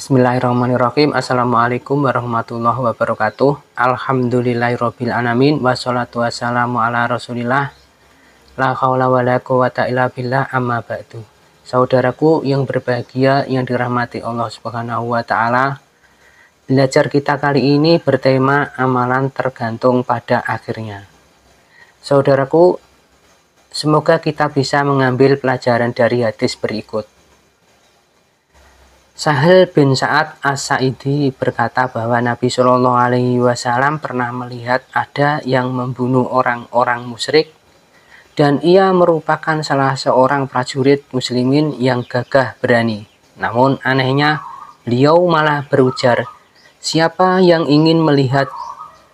Bismillahirrahmanirrahim. Assalamualaikum warahmatullahi wabarakatuh. Alhamdulillahirabbil alamin wassalatu wassalamu ala Rasulillah. La haula wala quwata illa billah, amma ba'du. Saudaraku yang berbahagia yang dirahmati Allah Subhanahu wa taala. Belajar kita kali ini bertema amalan tergantung pada akhirnya. Saudaraku, semoga kita bisa mengambil pelajaran dari hadis berikut. Sahal bin Sa'ad As-Sa'idi berkata bahwa Nabi Shallallahu Alaihi Wasallam pernah melihat ada yang membunuh orang-orang musyrik, dan ia merupakan salah seorang prajurit muslimin yang gagah berani. Namun anehnya, beliau malah berujar, "Siapa yang ingin melihat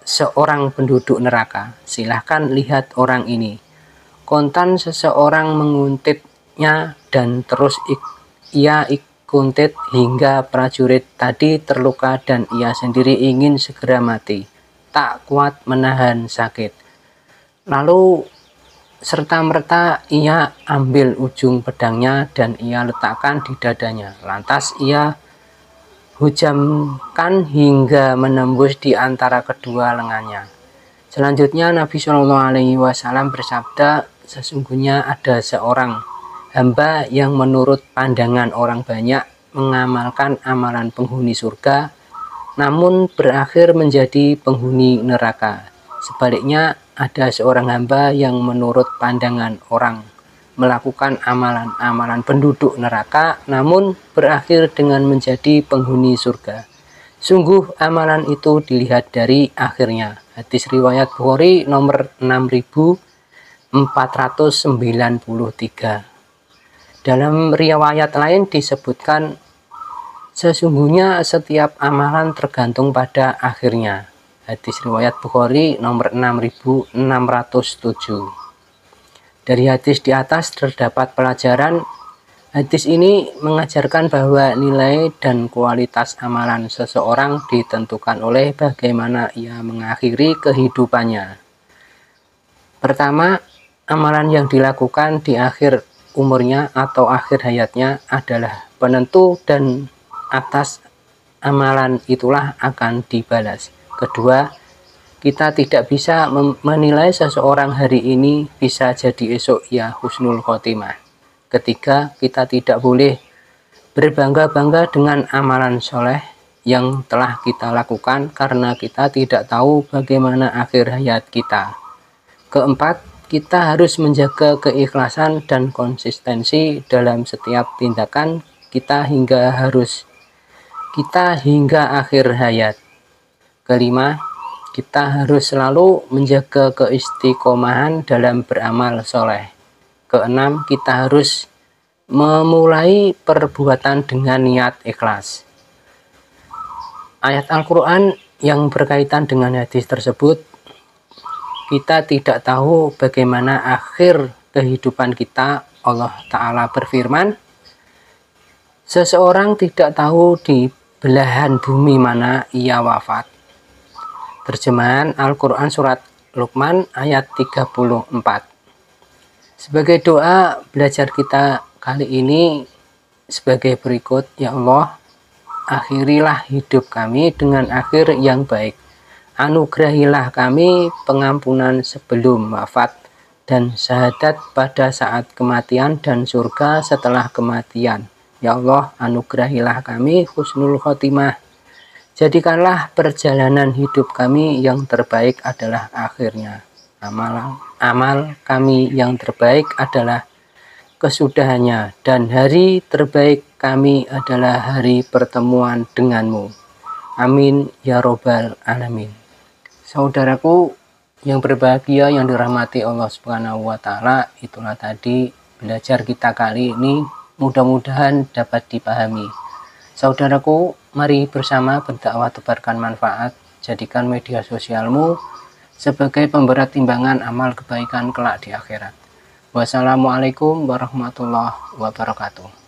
seorang penduduk neraka, silahkan lihat orang ini." Kontan seseorang menguntitnya dan terus ia kuntit hingga prajurit tadi terluka dan ia sendiri ingin segera mati, tak kuat menahan sakit. Lalu serta-merta ia ambil ujung pedangnya dan ia letakkan di dadanya. Lantas ia hujamkan hingga menembus di antara kedua lengannya. Selanjutnya Nabi Shallallahu Alaihi Wasallam bersabda, "Sesungguhnya ada seorang hamba yang menurut pandangan orang banyak mengamalkan amalan penghuni surga, namun berakhir menjadi penghuni neraka. Sebaliknya, ada seorang hamba yang menurut pandangan orang melakukan amalan-amalan penduduk neraka, namun berakhir dengan menjadi penghuni surga. Sungguh amalan itu dilihat dari akhirnya." Hadis riwayat Bukhari nomor 6493. Dalam riwayat lain disebutkan, sesungguhnya setiap amalan tergantung pada akhirnya. Hadis riwayat Bukhari nomor 6607. Dari hadis di atas terdapat pelajaran. Hadis ini mengajarkan bahwa nilai dan kualitas amalan seseorang ditentukan oleh bagaimana ia mengakhiri kehidupannya. Pertama, amalan yang dilakukan di akhir umurnya atau akhir hayatnya adalah penentu dan atas amalan itulah akan dibalas. Kedua, kita tidak bisa menilai seseorang hari ini, bisa jadi esok ia husnul khotimah. Ketiga, kita tidak boleh berbangga-bangga dengan amalan soleh yang telah kita lakukan karena kita tidak tahu bagaimana akhir hayat kita. Keempat, kita harus menjaga keikhlasan dan konsistensi dalam setiap tindakan kita hingga akhir hayat. Kelima, kita harus selalu menjaga keistiqomahan dalam beramal soleh. Keenam, kita harus memulai perbuatan dengan niat ikhlas. Ayat Al-Quran yang berkaitan dengan hadis tersebut, kita tidak tahu bagaimana akhir kehidupan kita. Allah Ta'ala berfirman, "Seseorang tidak tahu di belahan bumi mana ia wafat." Terjemahan Al-Quran Surat Luqman ayat 34. Sebagai doa belajar kita kali ini sebagai berikut. Ya Allah, akhirilah hidup kami dengan akhir yang baik. Anugerahilah kami pengampunan sebelum wafat dan syahadat pada saat kematian dan surga setelah kematian. Ya Allah, anugerahilah kami husnul khotimah. Jadikanlah perjalanan hidup kami yang terbaik adalah akhirnya. Amal kami yang terbaik adalah kesudahannya, dan hari terbaik kami adalah hari pertemuan denganmu. Amin ya robbal alamin. Saudaraku yang berbahagia yang dirahmati Allah Subhanahu wa taala, itulah tadi belajar kita kali ini, mudah-mudahan dapat dipahami. Saudaraku, mari bersama berdakwah tebarkan manfaat, jadikan media sosialmu sebagai pemberat timbangan amal kebaikan kelak di akhirat. Wassalamualaikum warahmatullahi wabarakatuh.